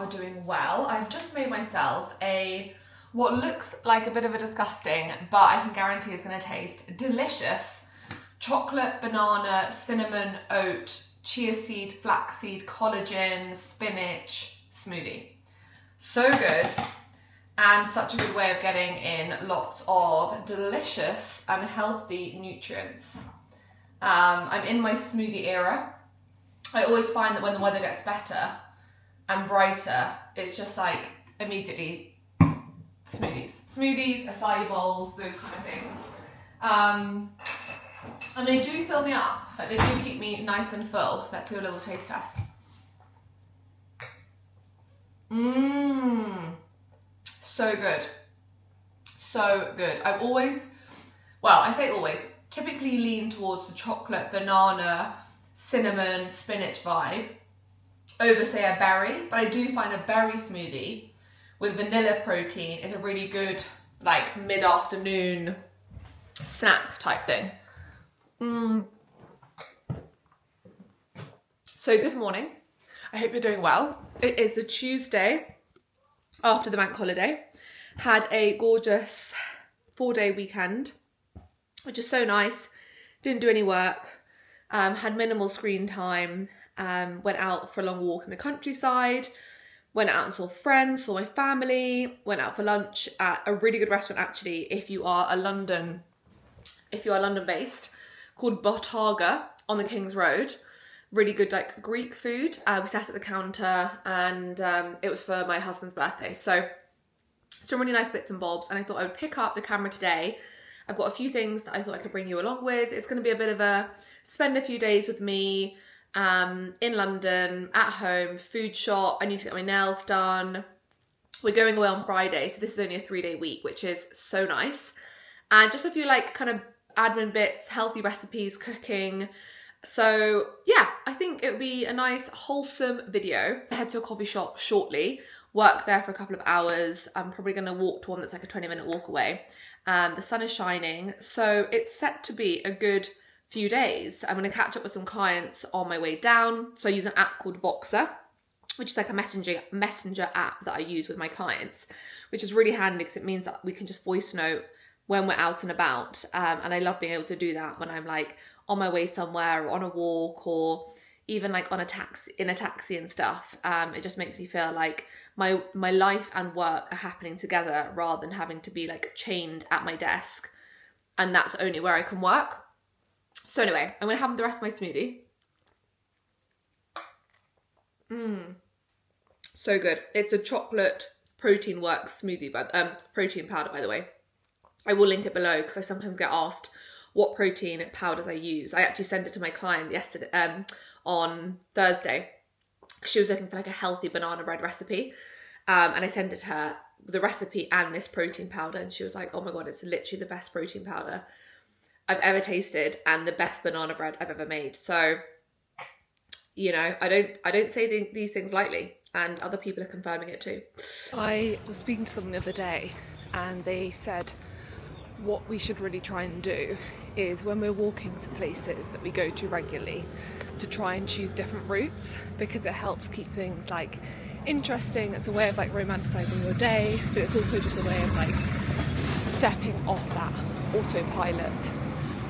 are doing well. I've just made myself what looks like a bit of a disgusting, but I can guarantee is going to taste delicious chocolate, banana, cinnamon, oat, chia seed, flaxseed, collagen, spinach smoothie. So good, and such a good way of getting in lots of delicious and healthy nutrients. I'm in my smoothie era. I always find that when the weather gets better and brighter, it's just like immediately smoothies, acai bowls, those kind of things. And they do fill me up, like they do keep me nice and full. Let's do a little taste test. So good. So good. I've always, well, I say always, typically lean towards the chocolate, banana, cinnamon, spinach vibe over, say, a berry, but I do find a berry smoothie with vanilla protein is a really good, like, mid-afternoon snack type thing. So good morning. I hope you're doing well. It is the Tuesday after the bank holiday. Had a gorgeous 4-day weekend, which is so nice. Didn't do any work. Had minimal screen time. Went out for a long walk in the countryside. Went out and saw friends, saw my family. Went out for lunch at a really good restaurant, actually, if you are London based, called Botarga on the King's Road. Really good, like, Greek food. We sat at the counter, and it was for my husband's birthday. So some really nice bits and bobs, and I thought I would pick up the camera today. I've got a few things that I thought I could bring you along with. It's going to be a bit of a spend a few days with me in London, at home, food shop. I need to get my nails done. We're going away on Friday, so this is only a 3-day week, which is so nice. And just a few, like, kind of admin bits, healthy recipes, cooking. So yeah, I think it would be a nice wholesome video. I head to a coffee shop shortly, work there for a couple of hours. I'm probably going to walk to one that's like a 20-minute walk away. The sun is shining, so it's set to be a good few days. I'm going to catch up with some clients on my way down. So I use an app called Voxer, which is like a messenger app that I use with my clients, which is really handy because it means that we can just voice note when we're out and about. And I love being able to do that when I'm like on my way somewhere, or on a walk, or even like in a taxi and stuff. It just makes me feel like my life and work are happening together rather than having to be like chained at my desk, and that's only where I can work. So anyway, I'm gonna have the rest of my smoothie. So good. It's a chocolate protein works smoothie, but protein powder, by the way. I will link it below because I sometimes get asked what protein powders I use. I actually sent it to my client yesterday, on Thursday. She was looking for like a healthy banana bread recipe, and I sent it to her, the recipe and this protein powder, and she was like, oh my god, it's literally the best protein powder I've ever tasted and the best banana bread I've ever made. So, you know, I don't say these things lightly, and other people are confirming it too. I was speaking to someone the other day, and they said what we should really try and do is, when we're walking to places that we go to regularly, to try and choose different routes, because it helps keep things like interesting. It's a way of like romanticizing your day, but it's also just a way of like stepping off that autopilot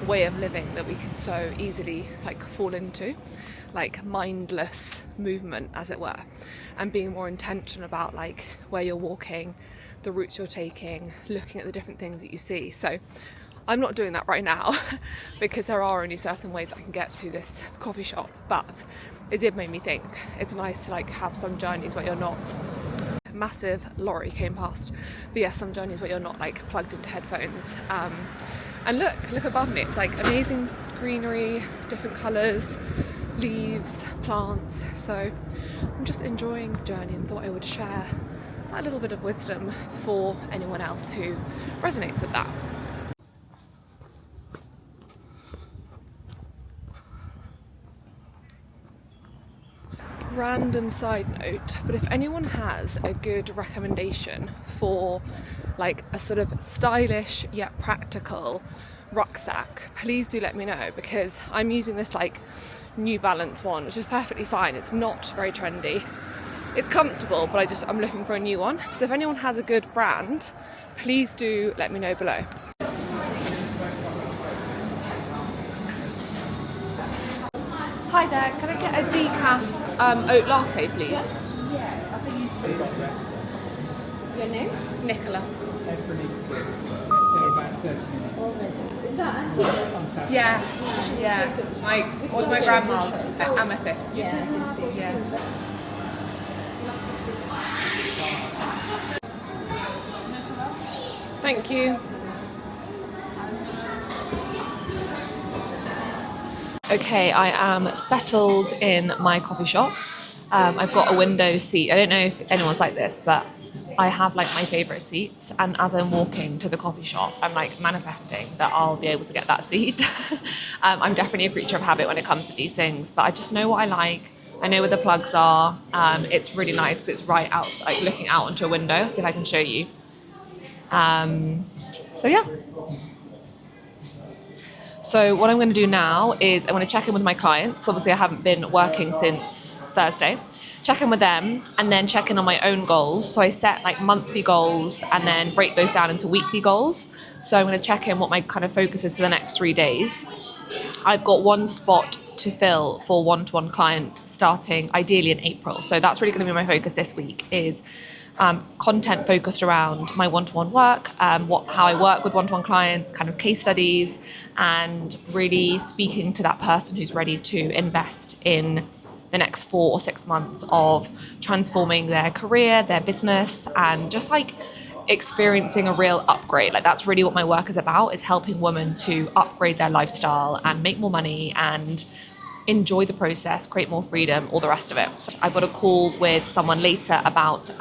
way of living that we can so easily like fall into, like mindless movement, as it were, and being more intentional about like where you're walking, the routes you're taking, looking at the different things that you see. So I'm not doing that right now because there are only certain ways I can get to this coffee shop, but it did make me think it's nice to like have some journeys where you're not, massive lorry came past, but yeah, some journeys where you're not like plugged into headphones. And look above me, it's like amazing greenery, different colours, leaves, plants. So I'm just enjoying the journey and thought I would share that little bit of wisdom for anyone else who resonates with that. Random side note, but if anyone has a good recommendation for like a sort of stylish yet practical rucksack, please do let me know, because I'm using this like New Balance one, which is perfectly fine. It's not very trendy, It's comfortable, but I'm looking for a new one. So if anyone has a good brand, please do let me know below. Hi there, can I get a decaf oat latte, please? Yeah, I think you still got restless. Your name? Nicola. Every in about 30 minutes. Is that On Saturday. Yeah. It was my grandma's amethyst. Yeah, I can see. Yeah. Thank you. Okay, I am settled in my coffee shop. I've got a window seat. I don't know if anyone's like this, but I have like my favourite seats. And as I'm walking to the coffee shop, I'm like manifesting that I'll be able to get that seat. I'm definitely a creature of habit when it comes to these things, but I just know what I like. I know where the plugs are. It's really nice because it's right outside, like looking out onto a window. I'll see if I can show you. So yeah. So what I'm going to do now is I'm going to check in with my clients, because obviously I haven't been working since Thursday. Check in with them and then check in on my own goals. So I set like monthly goals and then break those down into weekly goals. So I'm going to check in what my kind of focus is for the next 3 days. I've got one spot to fill for one-to-one client starting ideally in April. So that's really going to be my focus this week, is content focused around my one-to-one work, how I work with one-to-one clients, kind of case studies, and really speaking to that person who's ready to invest in the next 4 or 6 months of transforming their career, their business, and just like experiencing a real upgrade. Like that's really what my work is about, is helping women to upgrade their lifestyle and make more money and enjoy the process, create more freedom, all the rest of it. So I've got a call with someone later about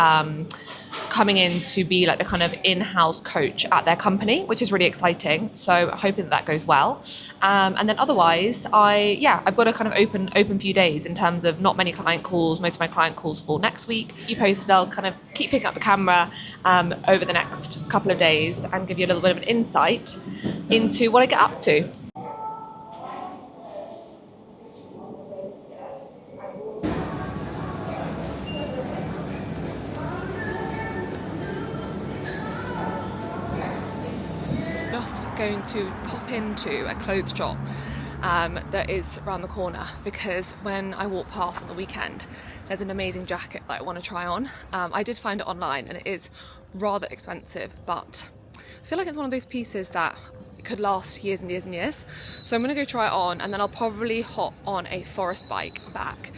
coming in to be like the kind of in-house coach at their company, which is really exciting. So hoping that goes well. And then otherwise, I've got a kind of open few days in terms of not many client calls. Most of my client calls for next week. You posted, I'll kind of keep picking up the camera over the next couple of days and give you a little bit of an insight into what I get up to. Going to pop into a clothes shop that is around the corner, because when I walk past on the weekend there's an amazing jacket that I want to try on. I did find it online and it is rather expensive, but I feel like it's one of those pieces that could last years and years and years. So I'm going to go try it on and then I'll probably hop on a forest bike back.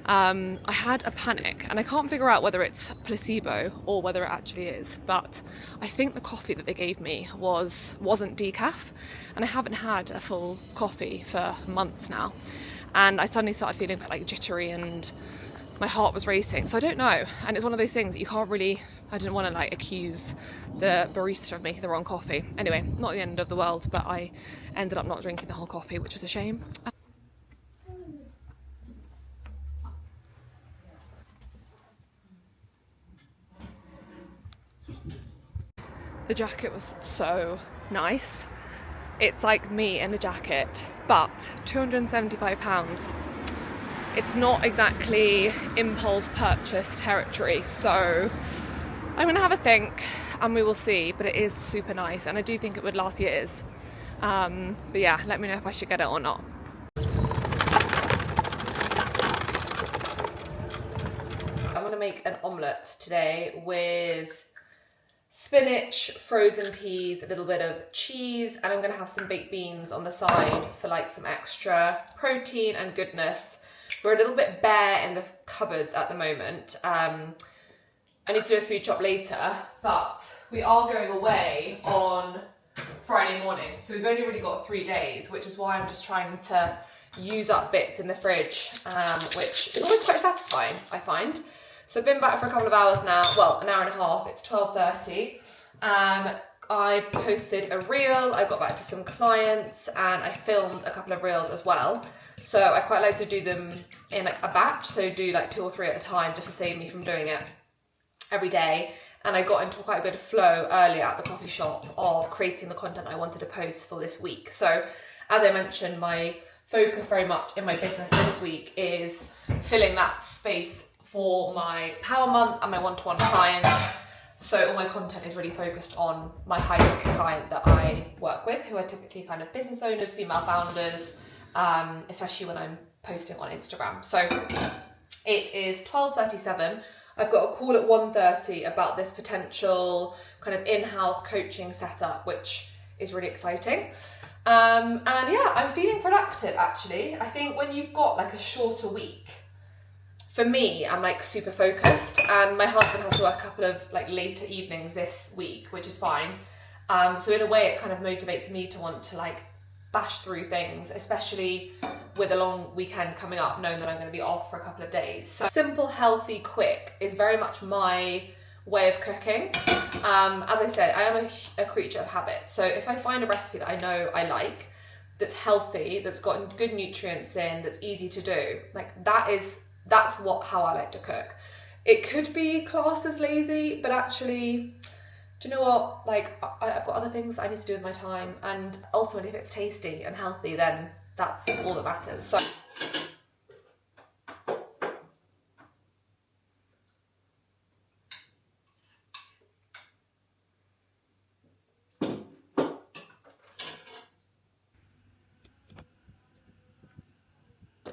I had a panic and I can't figure out whether it's placebo or whether it actually is, but I think the coffee that they gave me wasn't decaf, and I haven't had a full coffee for months now, and I suddenly started feeling a bit like jittery and my heart was racing. So I don't know, and it's one of those things that you can't really, I didn't want to like accuse the barista of making the wrong coffee. Anyway, not the end of the world, but I ended up not drinking the whole coffee, which was a shame. The jacket was so nice. It's like me in a jacket, but £275. It's not exactly impulse purchase territory, so I'm gonna have a think and we will see, but it is super nice and I do think it would last years. But yeah, let me know if I should get it or not. I'm gonna make an omelette today with spinach, frozen peas, a little bit of cheese, and I'm gonna have some baked beans on the side for like some extra protein and goodness. We're a little bit bare in the cupboards at the moment. I need to do a food shop later, but we are going away on Friday morning. So we've only really got 3 days, which is why I'm just trying to use up bits in the fridge, which is always quite satisfying, I find. So I've been back for a couple of hours now, well, an hour and a half, it's 12:30. I posted a reel, I got back to some clients, and I filmed a couple of reels as well. So I quite like to do them in like a batch, so do like 2 or 3 at a time, just to save me from doing it every day. And I got into quite a good flow earlier at the coffee shop of creating the content I wanted to post for this week. So as I mentioned, my focus very much in my business this week is filling that space for my Power Month and my one-to-one clients. So all my content is really focused on my high-ticket client that I work with, who are typically kind of business owners, female founders, especially when I'm posting on Instagram. So it is 12:37. I've got a call at 1:30 about this potential kind of in-house coaching setup, which is really exciting. And yeah, I'm feeling productive actually. I think when you've got like a shorter week, for me, I'm like super focused, and my husband has to work a couple of like later evenings this week, which is fine. So in a way, it kind of motivates me to want to like bash through things, especially with a long weekend coming up, knowing that I'm going to be off for a couple of days. So simple, healthy, quick is very much my way of cooking. As I said, I am a creature of habit. So if I find a recipe that I know I like, that's healthy, that's got good nutrients in, that's easy to do, like that's how I like to cook. It could be classed as lazy, but actually, do you know what? Like I've got other things I need to do with my time, and ultimately, if it's tasty and healthy, then that's all that matters. So.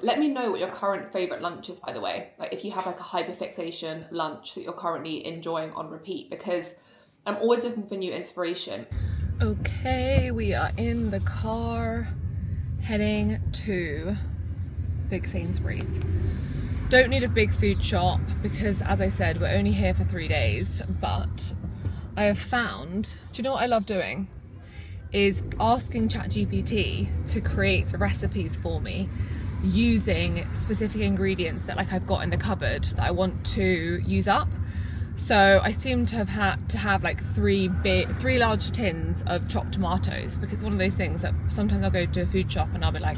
Let me know what your current favourite lunch is, by the way. Like if you have like a hyperfixation lunch that you're currently enjoying on repeat, because I'm always looking for new inspiration. Okay, we are in the car heading to Big Sainsbury's. Don't need a big food shop because, as I said, we're only here for 3 days, but I have found, do you know what I love doing? Is asking ChatGPT to create recipes for me using specific ingredients that like I've got in the cupboard that I want to use up. So I seem to have had to have like three large tins of chopped tomatoes, because it's one of those things that sometimes I'll go to a food shop and I'll be like,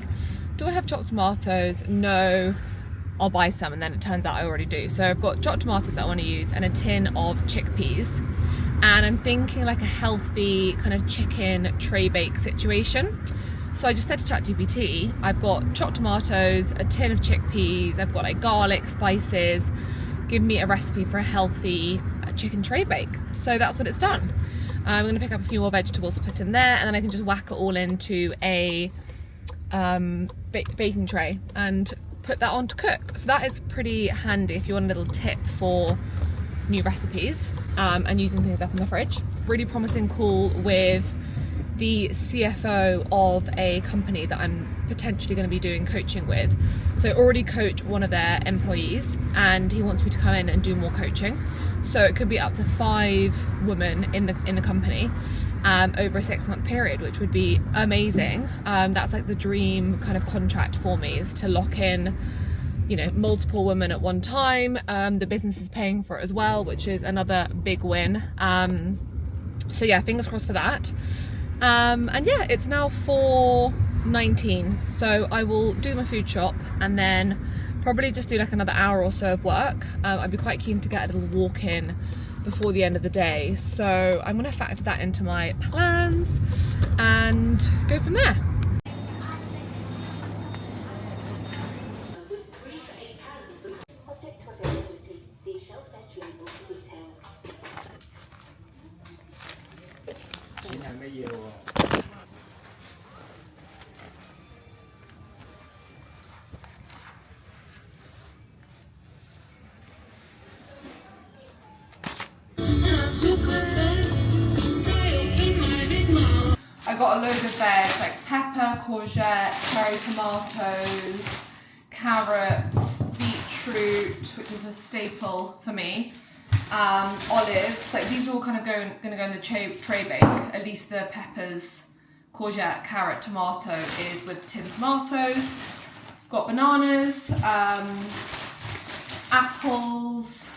do I have chopped tomatoes? No, I'll buy some, and then it turns out I already do. So I've got chopped tomatoes that I want to use and a tin of chickpeas, and I'm thinking like a healthy kind of chicken tray bake situation. So I just said to ChatGPT, I've got chopped tomatoes, a tin of chickpeas, I've got like garlic, spices, give me a recipe for a healthy chicken tray bake. So that's what it's done. I'm going to pick up a few more vegetables to put in there, and then I can just whack it all into a baking tray and put that on to cook. So that is pretty handy if you want a little tip for new recipes and using things up in the fridge. Really promising call with the CFO of a company that I'm potentially going to be doing coaching with. So I already coach one of their employees, and he wants me to come in and do more coaching. So it could be up to 5 women in the company over a 6-month period, which would be amazing. That's like the dream kind of contract for me, is to lock in, you know, multiple women at one time. The business is paying for it as well, which is another big win. So yeah, fingers crossed for that. And yeah, it's now 4:19, so I will do my food shop and then probably just do like another hour or so of work. I'd be quite keen to get a little walk in before the end of the day, so I'm going to factor that into my plans and go from there. I got a load of veg, like pepper, courgette, cherry tomatoes, carrots, beetroot, which is a staple for me, olives. Like these are all kind of going to go in the tray bake. At least the peppers, courgette, carrot, tomato is with tinned tomatoes. Got bananas, apples,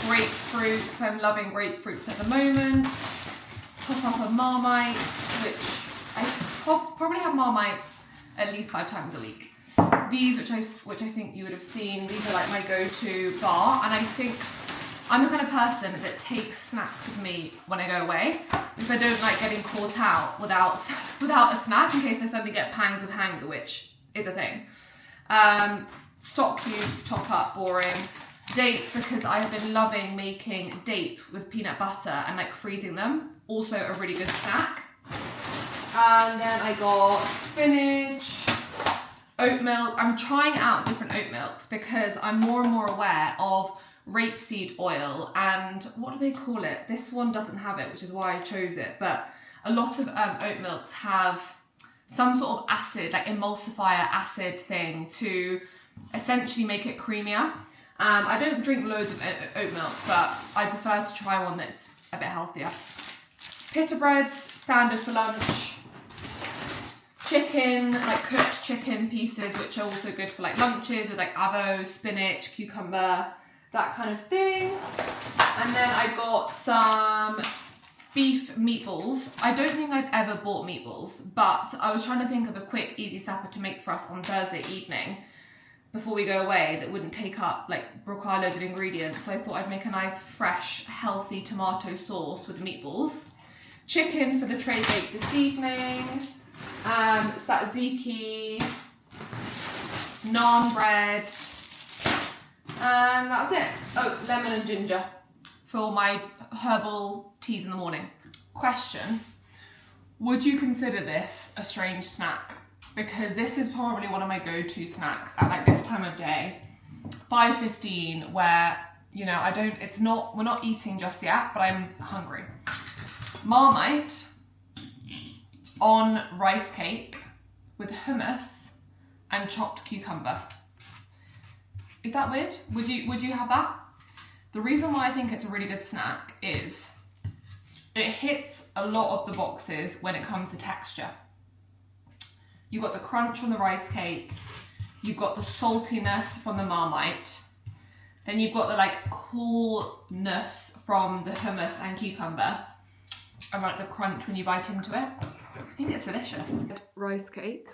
grapefruits. I'm loving grapefruits at the moment. Pop up a Marmite, which I probably have Marmite at least 5 times a week. These, which I think you would have seen, these are like my go-to bar, and I think I'm the kind of person that takes snacks with me when I go away, because I don't like getting caught out without a snack in case I suddenly get pangs of hunger, which is a thing. Stock cubes, top up, boring. dates because I've been loving making dates with peanut butter and like freezing them. Also a really good snack. And then I got spinach, oat milk. I'm trying out different oat milks because I'm more and more aware of rapeseed oil and what do they call it? This one doesn't have it, which is why I chose it. But a lot of oat milks have some sort of acid, like emulsifier acid thing to essentially make it creamier. I don't drink loads of oat milk, but I prefer to try one that's a bit healthier. Pita breads, standard for lunch. Chicken, like cooked chicken pieces, which are also good for like lunches with like avo, spinach, cucumber, that kind of thing. And then I got some beef meatballs. I don't think I've ever bought meatballs, but I was trying to think of a quick, easy supper to make for us on Thursday evening before we go away that wouldn't take up, like, require loads of ingredients. So I thought I'd make a nice, fresh, healthy tomato sauce with the meatballs. Chicken for the tray bake this evening. Tzatziki, naan bread, and that's it. Oh, lemon and ginger for my herbal teas in the morning. Question, would you consider this a strange snack? Because this is probably one of my go-to snacks at like this time of day, 5:15, where, you know, we're not eating just yet, but I'm hungry. Marmite on rice cake with hummus and chopped cucumber. Is that weird? Would you have that? The reason why I think it's a really good snack is it hits a lot of the boxes when it comes to texture. You've got the crunch from the rice cake, you've got the saltiness from the Marmite, then you've got the like coolness from the hummus and cucumber, and like the crunch when you bite into it. I think it's delicious. Rice cake.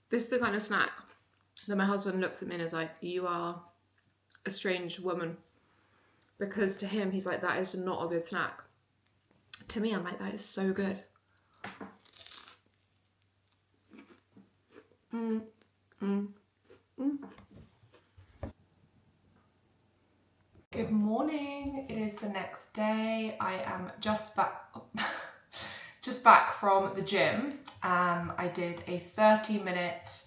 This is the kind of snack that my husband looks at me and is like, you are a strange woman. Because to him, he's like, that is not a good snack. To me, I'm like, that is so good. Good morning. It is the next day. I am just back from the gym. I did a 30-minute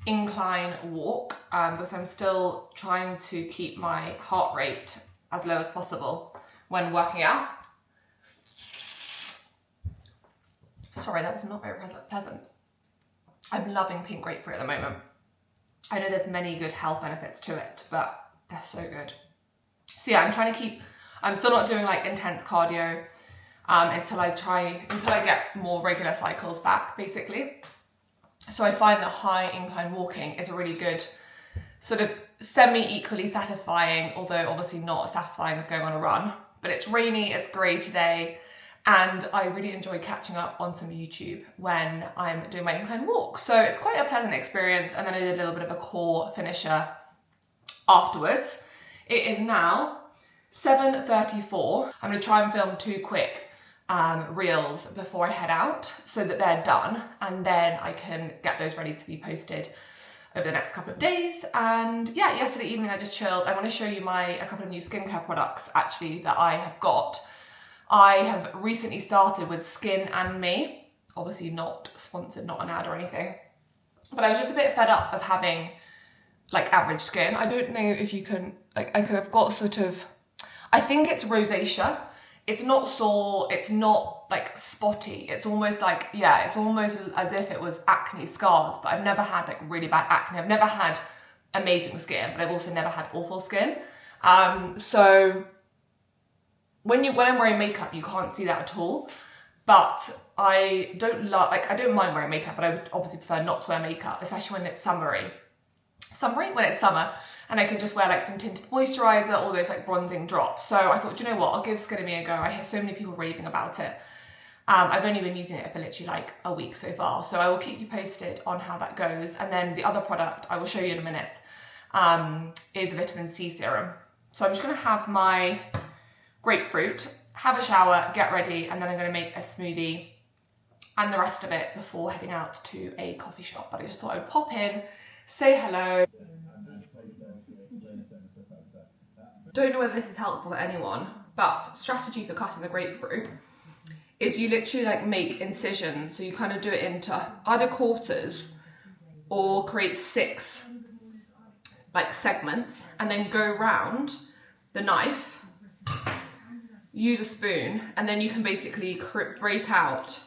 incline walk because I'm still trying to keep my heart rate as low as possible when working out. Sorry, that was not very pleasant. I'm loving pink grapefruit at the moment. I know there's many good health benefits to it, but they're so good. So yeah, I'm still not doing like intense cardio until I get more regular cycles back, basically. So I find that high incline walking is a really good sort of semi-equally satisfying, although obviously not as satisfying as going on a run. But it's rainy, it's grey today, and I really enjoy catching up on some YouTube when I'm doing my incline walk. So it's quite a pleasant experience, and then I did a little bit of a core finisher afterwards. It is now 7:34. I'm going to try and film 2 quick reels before I head out so that they're done, and then I can get those ready to be posted over the next couple of days. And yeah, yesterday evening I just chilled. I want to show you a couple of new skincare products actually that I have got. I have recently started with Skin and Me, obviously not sponsored, not an ad or anything, but I was just a bit fed up of having like average skin. I don't know if you can, like, I've got sort of, I think it's rosacea. It's not sore, it's not like spotty. It's almost like, yeah, it's almost as if it was acne scars, but I've never had like really bad acne. I've never had amazing skin, but I've also never had awful skin. So when I'm wearing makeup, you can't see that at all. But I don't mind wearing makeup, but I would obviously prefer not to wear makeup, especially when it's when it's summer, and I can just wear like some tinted moisturizer or those like bronzing drops. So I thought, do you know what, I'll give Skin and Me a go. I hear so many people raving about it. I've only been using it for literally like a week so far, so I will keep you posted on how that goes. And then the other product I will show you in a minute is a vitamin C serum. So I'm just going to have my grapefruit, have a shower, get ready, and then I'm going to make a smoothie and the rest of it before heading out to a coffee shop. But I just thought I would pop in, say hello. Don't know whether this is helpful for anyone, but strategy for cutting the grapefruit is you literally like make incisions. So you kind of do it into either quarters or create 6 like segments, and then go round the knife, use a spoon, and then you can basically break out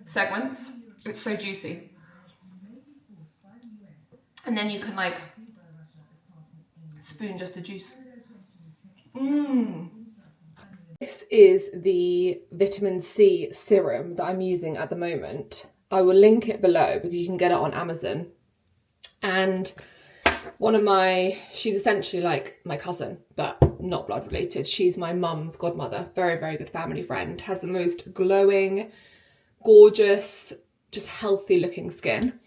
segments. It's so juicy. And then you can like spoon just the juice. This is the vitamin C serum that I'm using at the moment. I will link it below because you can get it on Amazon. And she's essentially like my cousin, but not blood related. She's my mum's godmother, very, very good family friend, has the most glowing, gorgeous, just healthy looking skin.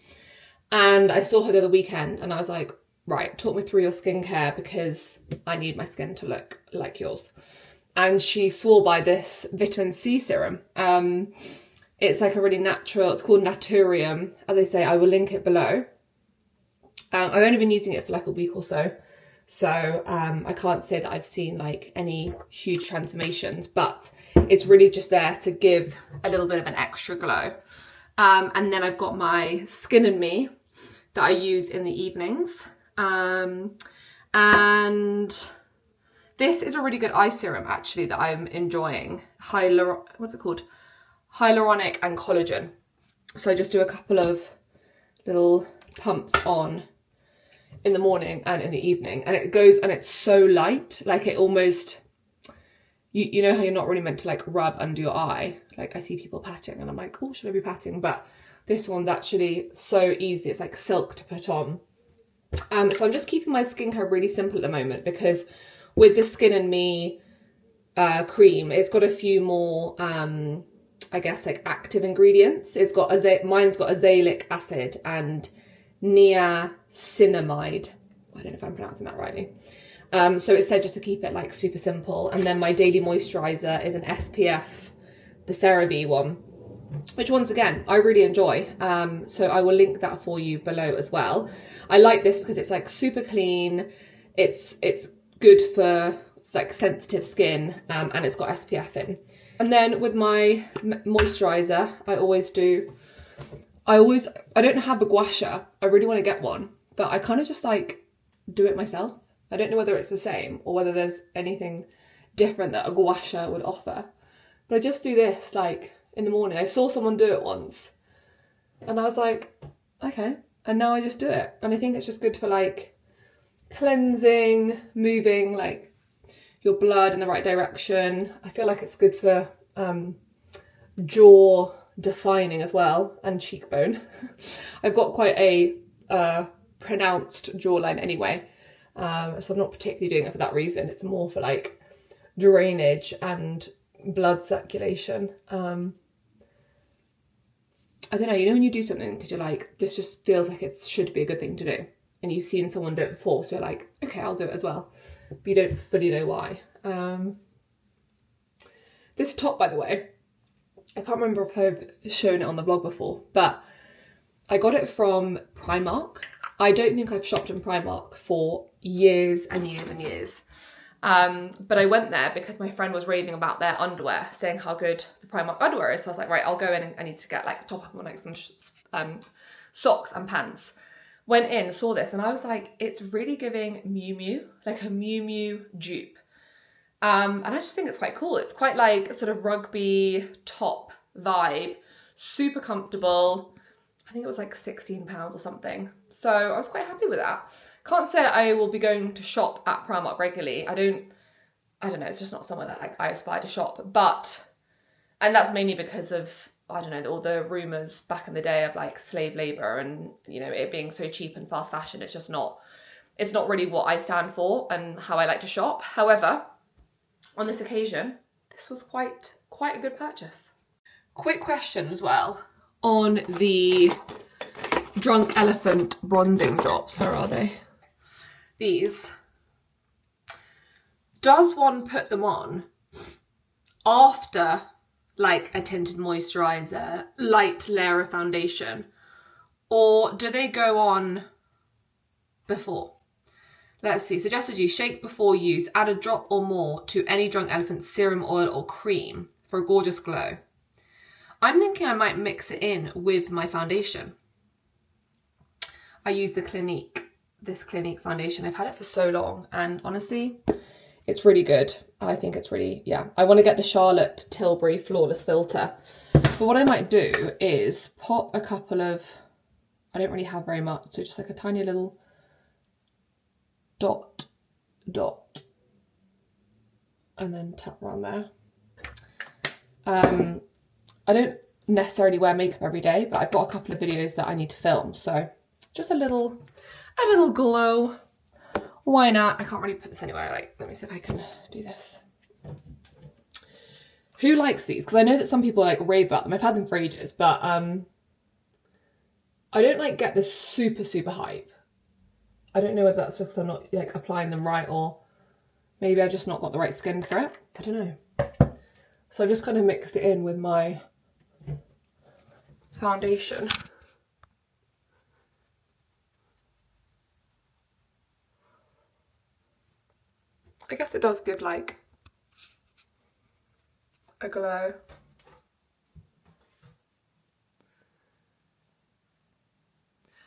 And I saw her the other weekend and I was like, right, talk me through your skincare because I need my skin to look like yours. And she swore by this vitamin C serum. It's like a really natural, it's called Naturium. As I say, I will link it below. I've only been using it for like a week or so. So I can't say that I've seen like any huge transformations, but it's really just there to give a little bit of an extra glow. And then I've got my Skin and Me that I use in the evenings. And this is a really good eye serum actually that I'm enjoying. What's it called? Hyaluronic and collagen. So I just do a couple of little pumps on in the morning and in the evening, and it goes, and it's so light, like it almost, you know how you're not really meant to like rub under your eye, like I see people patting and I'm like, oh, should I be patting? But this one's actually so easy, it's like silk to put on. So I'm just keeping my skincare really simple at the moment because with the Skin and Me cream, it's got a few more I guess like active ingredients. It's got mine's got azelaic acid and niacinamide. I don't know if I'm pronouncing that rightly. So it said just to keep it like super simple. And then my daily moisturizer is an SPF, the CeraVe one, which once again, I really enjoy. So I will link that for you below as well. I like this because it's like super clean. It's good for like sensitive skin, and it's got SPF in. And then with my moisturizer, I don't have a gua sha. I really want to get one, but I kind of just like do it myself. I don't know whether it's the same or whether there's anything different that a gua sha would offer. But I just do this like in the morning. I saw someone do it once and I was like, okay. And now I just do it. And I think it's just good for like cleansing, moving like your blood in the right direction. I feel like it's good for jaw defining as well, and cheekbone. I've got quite a pronounced jawline anyway, so I'm not particularly doing it for that reason. It's more for like drainage and blood circulation. I don't know, you know when you do something because you're like, this just feels like it should be a good thing to do, and you've seen someone do it before, so you're like, okay, I'll do it as well, but you don't fully know why. This top, by the way, I can't remember if I've shown it on the vlog before, but I got it from Primark. I don't think I've shopped in Primark for years and years and years. But I went there because my friend was raving about their underwear, saying how good the Primark underwear is. So I was like, right, I'll go in and I need to get like a top up on like some socks and pants. Went in, saw this, and I was like, it's really giving Miu Miu, like a Miu Miu dupe. And I just think it's quite cool. It's quite like a sort of rugby top vibe, super comfortable. I think it was like £16 or something. So I was quite happy with that. Can't say I will be going to shop at Primark regularly. I don't know, it's just not somewhere that like I aspire to shop. And that's mainly because of, I don't know, all the rumours back in the day of like slave labour and, you know, it being so cheap and fast fashion. It's not really what I stand for and how I like to shop. However, on this occasion, this was quite a good purchase. Quick question as well on the Drunk Elephant bronzing drops. Where are they? These. Does one put them on after like a tinted moisturiser, light layer of foundation, or do they go on before? Let's see. Suggested use: shake before use. Add a drop or more to any Drunk Elephant serum oil or cream for a gorgeous glow. I'm thinking I might mix it in with my foundation. I use this Clinique foundation. I've had it for so long, and honestly, it's really good. I think it's really, yeah. I want to get the Charlotte Tilbury Flawless Filter. But what I might do is pop a couple of, I don't really have very much, so just like a tiny little dot, and then tap around there. I don't necessarily wear makeup every day, but I've got a couple of videos that I need to film, so just a little glow. Why not? I can't really put this anywhere. Like, let me see if I can do this. Who likes these? Because I know that some people like rave about them. I've had them for ages, but I don't like get this super hype. I don't know whether that's just 'cause I'm not like applying them right, or maybe I've just not got the right skin for it. I don't know. So I've just kind of mixed it in with my foundation. I guess it does give like a glow.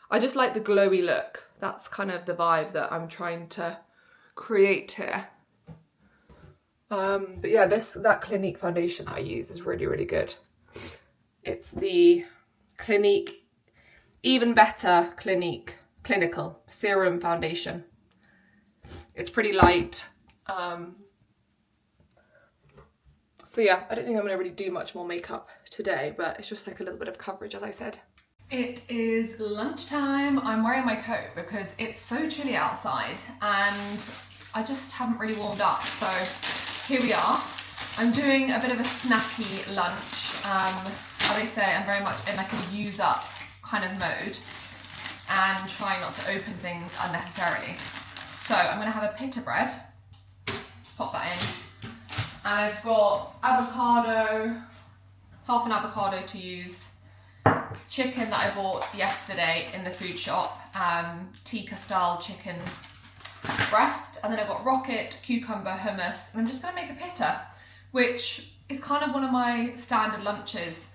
I just like the glowy look. That's kind of the vibe that I'm trying to create here. But yeah, that Clinique foundation that I use is really good. It's the Clinique Even Better Clinical Serum Foundation. It's pretty light. So yeah, I don't think I'm gonna really do much more makeup today, but it's just like a little bit of coverage, as I said. It is lunchtime. I'm wearing my coat because it's so chilly outside and I just haven't really warmed up. So here we are. I'm doing a bit of a snacky lunch. As I say, I'm very much in like a use up kind of mode and trying not to open things unnecessarily. So I'm gonna have a pita bread, pop that in. And I've got avocado, half an avocado to use, chicken that I bought yesterday in the food shop, tikka style chicken breast, and then I've got rocket, cucumber, hummus, and I'm just gonna make a pita, which is kind of one of my standard lunches.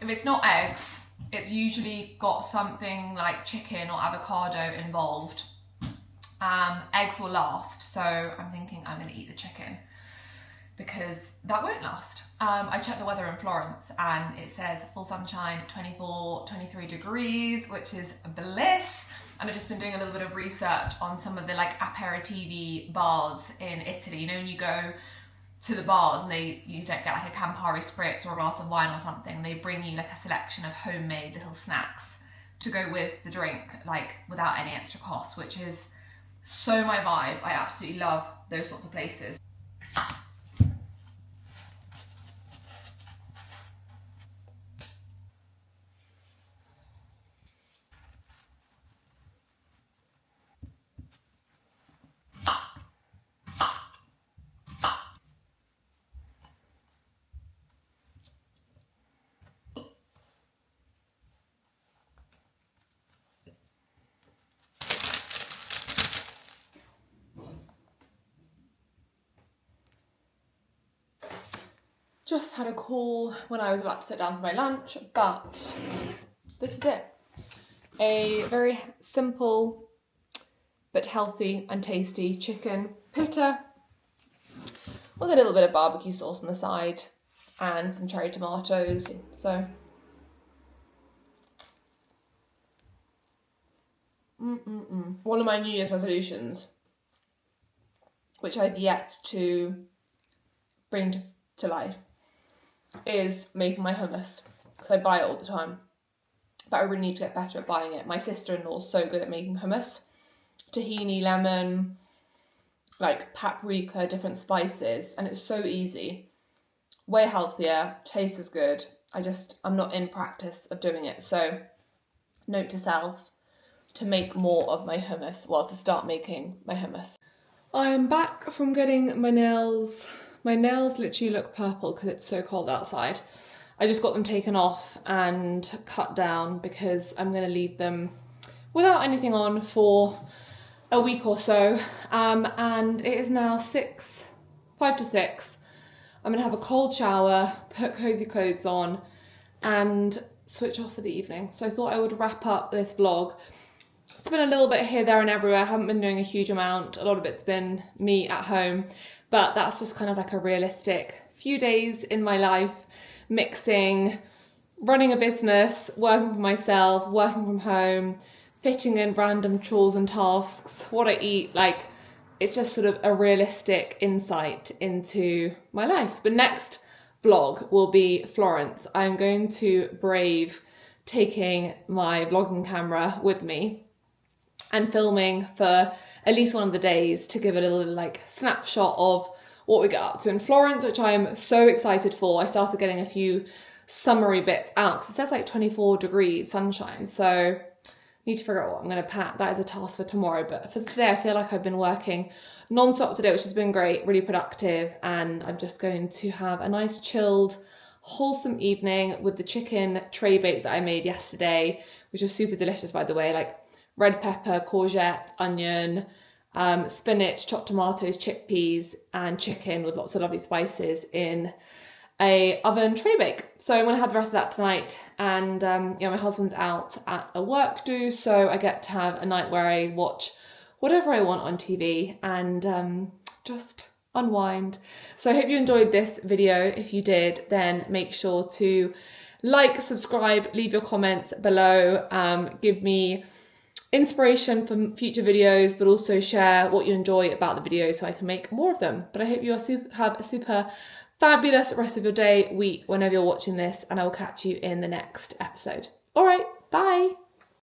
If it's not eggs, it's usually got something like chicken or avocado involved. Eggs will last, so I'm thinking I'm gonna eat the chicken because that won't last. I checked the weather in Florence and it says full sunshine, 24, 23 degrees, which is bliss. And I've just been doing a little bit of research on some of the like aperitivi bars in Italy. You know, when you go to the bars and you don't get like a Campari spritz or a glass of wine or something, they bring you like a selection of homemade little snacks to go with the drink, like without any extra cost, which is so my vibe. I absolutely love those sorts of places. Just had a call when I was about to sit down for my lunch, but this is it. A very simple but healthy and tasty chicken pita with a little bit of barbecue sauce on the side and some cherry tomatoes. So, one of my New Year's resolutions, which I've yet to bring to life, is making my hummus, because I buy it all the time, but I really need to get better at buying it. My sister-in-law's so good at making hummus. Tahini, lemon, like paprika, different spices, and it's so easy, way healthier, tastes as good. I'm not in practice of doing it, so note to self to make more of my hummus, to start making my hummus. I am back from getting my nails My nails literally look purple because it's so cold outside. I just got them taken off and cut down because I'm going to leave them without anything on for a week or so. And it is now 5 to 6. I'm going to have a cold shower, put cozy clothes on and switch off for the evening. So I thought I would wrap up this vlog. It's been a little bit here, there and everywhere. I haven't been doing a huge amount. A lot of it's been me at home, but that's just kind of like a realistic few days in my life, mixing running a business, working for myself, working from home, fitting in random chores and tasks, what I eat. Like, it's just sort of a realistic insight into my life. But next vlog will be Florence. I'm going to brave taking my vlogging camera with me and filming for at least one of the days to give a little like snapshot of what we get up to in Florence, which I'm so excited for. I started getting a few summery bits out because it says like 24 degrees sunshine, so need to figure out what I'm going to pack. That is a task for tomorrow, but for today I feel like I've been working non-stop today, which has been great, really productive, and I'm just going to have a nice chilled wholesome evening with the chicken tray bake that I made yesterday, which was super delicious, by the way, like red pepper, courgette, onion, spinach, chopped tomatoes, chickpeas and chicken with lots of lovely spices in a oven tray bake. So I'm gonna have the rest of that tonight, and my husband's out at a work do, so I get to have a night where I watch whatever I want on TV and just unwind. So I hope you enjoyed this video. If you did, then make sure to like, subscribe, leave your comments below, give me inspiration for future videos, but also share what you enjoy about the videos so I can make more of them. But I hope you have a super fabulous rest of your day, week, whenever you're watching this, and I will catch you in the next episode. All right, bye.